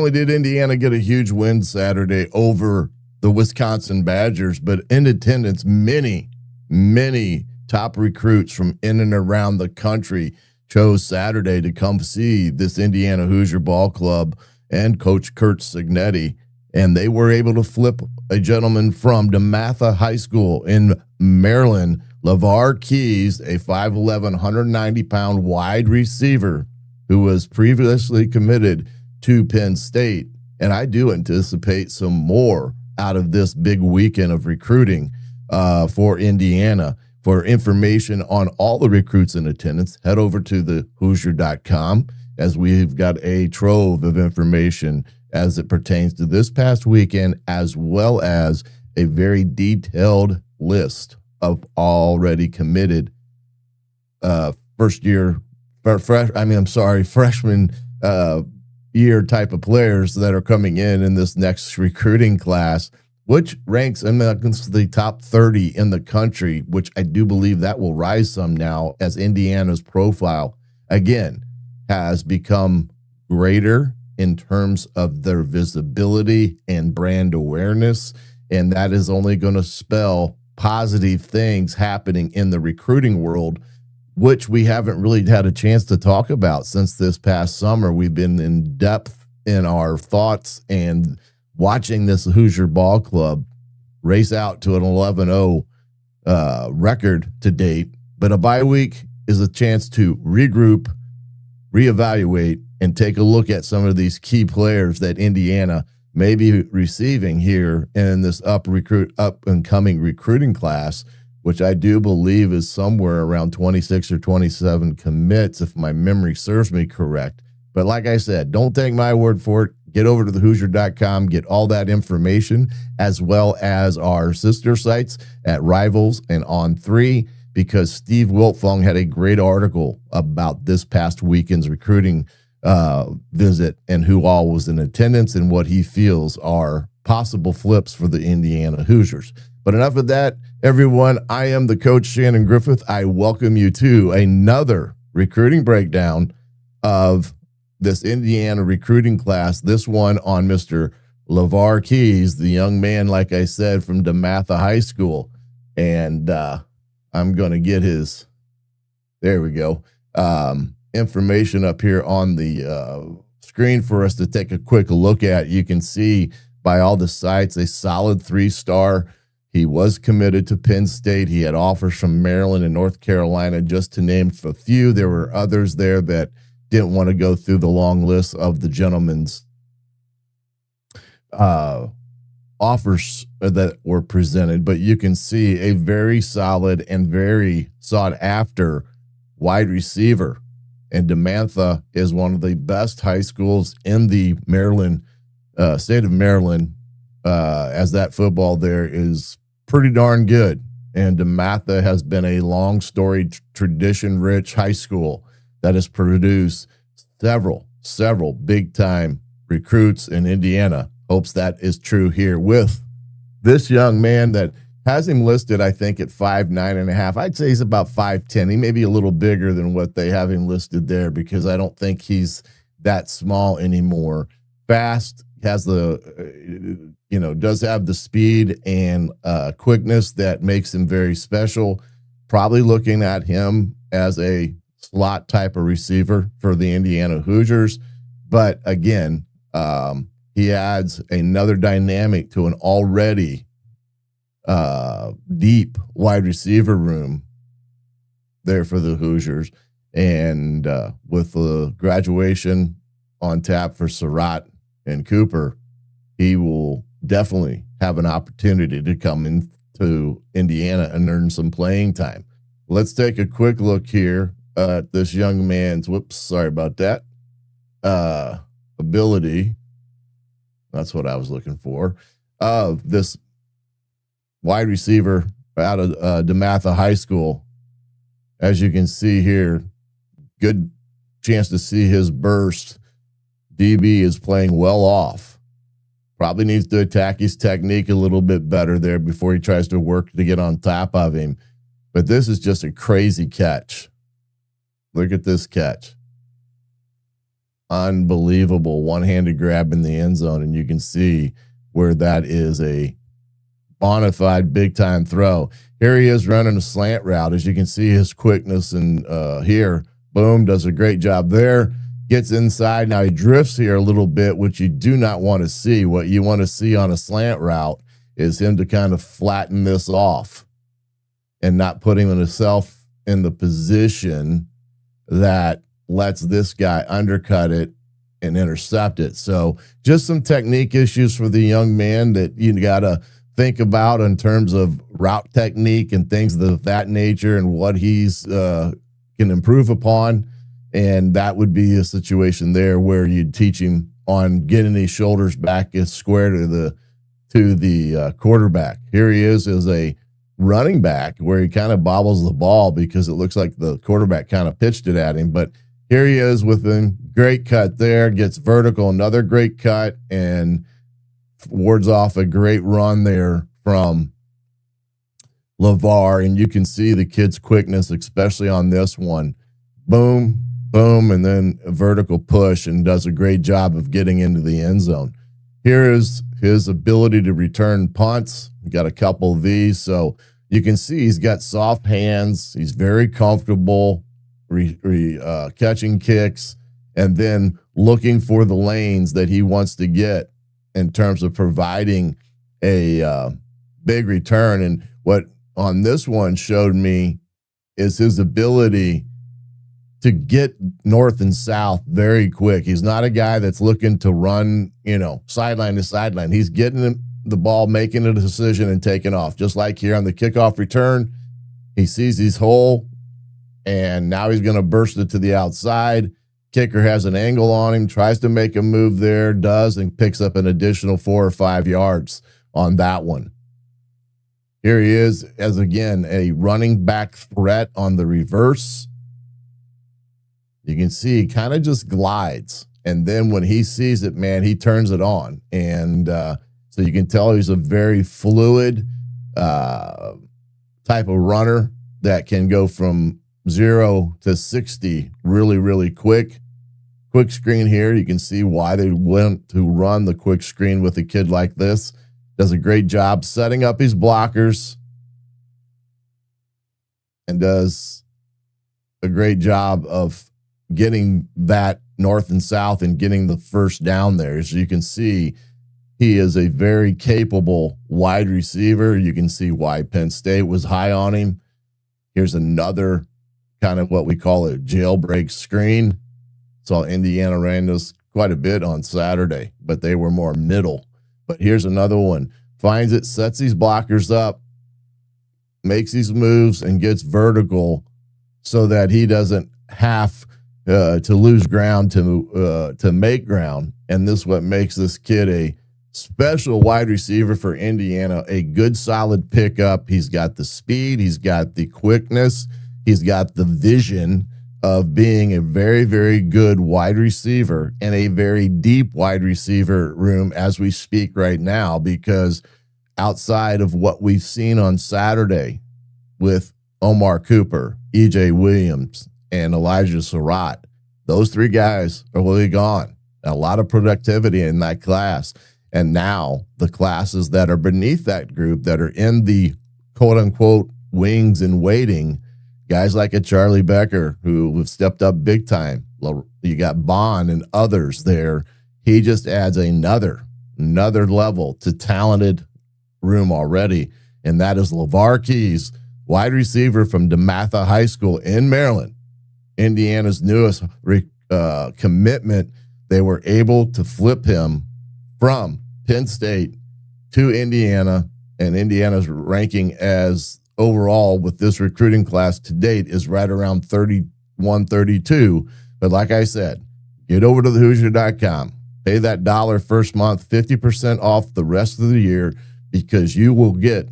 only did Indiana get a huge win Saturday over the Wisconsin Badgers, but in attendance, many top recruits from in and around the country chose Saturday to come see this Indiana Hoosier ball club and Coach Kurt Signetti. And they were able to flip a gentleman from DeMatha High School in Maryland, LaVar Keys, a 5'11", 190-pound wide receiver who was previously committed to Penn State. And I do anticipate some more out of this big weekend of recruiting for Indiana. For information on all the recruits in attendance, head over to the Hoosier.com, as we've got a trove of information as it pertains to this past weekend, as well as a very detailed list of already committed freshman year type of players that are coming in this next recruiting class, which ranks amongst the top 30 in the country, which I do believe that will rise some now as Indiana's profile, again, has become greater in terms of their visibility and brand awareness. And that is only going to spell positive things happening in the recruiting world, which we haven't really had a chance to talk about since this past summer. We've been in depth in our thoughts and watching this Hoosier ball club race out to an 11-0 record to date. But a bye week is a chance to regroup, reevaluate, and take a look at some of these key players that Indiana may be receiving here in this up and coming recruiting class, which I do believe is somewhere around 26 or 27 commits, if my memory serves me correct. But like I said, don't take my word for it. Get over to the Hoosier.com, get all that information, as well as our sister sites at Rivals and On3, because Steve Wiltfong had a great article about this past weekend's recruiting visit and who all was in attendance and what he feels are possible flips for the Indiana Hoosiers. But enough of that, everyone. I am the coach, Shannon Griffith. I welcome you to another recruiting breakdown of this Indiana recruiting class, this one on Mr. LaVar Keys, the young man, like I said, from DeMatha High School. And I'm going to get his, there we go, information up here on the screen for us to take a quick look at. You can see by all the sites, a solid 3-star. He was committed to Penn State. He had offers from Maryland and North Carolina, just to name a few. There were others there that didn't want to go through the long list of the gentlemen's offers that were presented, but you can see a very solid and very sought after wide receiver. And DeMatha is one of the best high schools in the Maryland, state of Maryland, as that football there is pretty darn good. And DeMatha has been a long storied, tradition-rich high school that has produced several big-time recruits in Indiana. Hopes that is true here with this young man that has him listed, I think, at 5'9.5". I'd say he's about 5'10". He may be a little bigger than what they have him listed there, because I don't think he's that small anymore. Fast, has the, does have the speed and quickness that makes him very special. Probably looking at him as a slot type of receiver for the Indiana Hoosiers. But again, he adds another dynamic to an already deep wide receiver room there for the Hoosiers. And with the graduation on tap for Surratt and Cooper, he will definitely have an opportunity to come into Indiana and earn some playing time. Let's take a quick look here at this young man's, sorry about that, ability. That's what I was looking for. Of this wide receiver out of DeMatha High School. As you can see here, good chance to see his burst. DB is playing well off. Probably needs to attack his technique a little bit better there before he tries to work to get on top of him. But this is just a crazy catch. Look at this catch. Unbelievable one-handed grab in the end zone, and you can see where that is a bona fide big-time throw. Here he is running a slant route. As you can see, his quickness, and here, boom, does a great job there. Gets inside. Now he drifts here a little bit, which you do not want to see. What you want to see on a slant route is him to kind of flatten this off and not putting himself in the position that lets this guy undercut it and intercept it. So just some technique issues for the young man that you got to think about in terms of route technique and things of that nature and what he's can improve upon. And that would be a situation there where you'd teach him on getting his shoulders back as square to the quarterback. Here he is as a running back where he kind of bobbles the ball because it looks like the quarterback kind of pitched it at him. But here he is with a great cut there, gets vertical, another great cut, and wards off a great run there from Lavar. And you can see the kid's quickness, especially on this one. Boom, boom, and then a vertical push, and does a great job of getting into the end zone. Here is his ability to return punts. We got a couple of these, so you can see he's got soft hands. He's very comfortable catching kicks and then looking for the lanes that he wants to get in terms of providing a big return. And what on this one showed me is his ability to get north and south very quick. He's not a guy that's looking to run, sideline to sideline. He's getting the ball, making a decision, and taking off. Just like here on the kickoff return, he sees his hole, and now he's going to burst it to the outside. Kicker has an angle on him, tries to make a move there, does, and picks up an additional 4 or 5 yards on that one. Here he is as, again, a running back threat on the reverse. You can see he kind of just glides. And then when he sees it, man, he turns it on. And so you can tell he's a very fluid type of runner that can go from 0 to 60 really, really quick. Quick screen here. You can see why they went to run the quick screen with a kid like this. Does a great job setting up his blockers and does a great job of getting that north and south and getting the first down there. As you can see, he is a very capable wide receiver. You can see why Penn State was high on him. Here's another kind of what we call a jailbreak screen. Saw Indiana ran this quite a bit on Saturday, but they were more middle. But here's another one. Finds it, sets these blockers up, makes these moves, and gets vertical so that he doesn't have to lose ground to make ground. And this is what makes this kid a special wide receiver for Indiana, a good solid pickup. He's got the speed, he's got the quickness, he's got the vision of being a very, very good wide receiver and a very deep wide receiver room as we speak right now, because outside of what we've seen on Saturday with Omar Cooper, EJ Williams, and Elijah Surratt, those three guys are really gone. A lot of productivity in that class. And now the classes that are beneath that group that are in the quote unquote wings and waiting, guys like a Charlie Becker who have stepped up big time. You got Bond and others there. He just adds another level to talented room already. And that is LaVar Keys, wide receiver from DeMatha High School in Maryland, Indiana's newest commitment. They were able to flip him from Penn State to Indiana, and Indiana's ranking as overall with this recruiting class to date is right around 31, 32. But like I said, get over to thehoosier.com, pay that $1 first month, 50% off the rest of the year, because you will get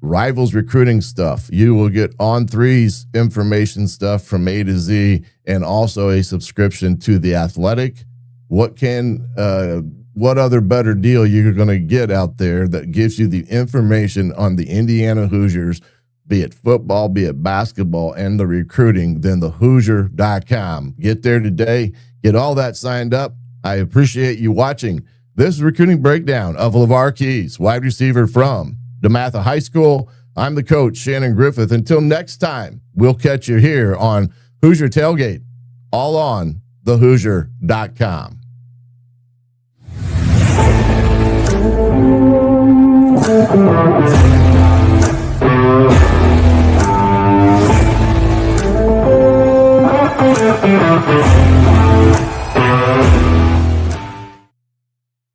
Rivals recruiting stuff. You will get On Three's information stuff from A to Z, and also a subscription to The Athletic. What other better deal you're going to get out there that gives you the information on the Indiana Hoosiers, be it football, be it basketball, and the recruiting, than thehoosier.com. Get there today. Get all that signed up. I appreciate you watching this recruiting breakdown of LaVar Keys, wide receiver from DeMatha High School. I'm the coach, Shannon Griffith. Until next time, we'll catch you here on Hoosier Tailgate, all on thehoosier.com.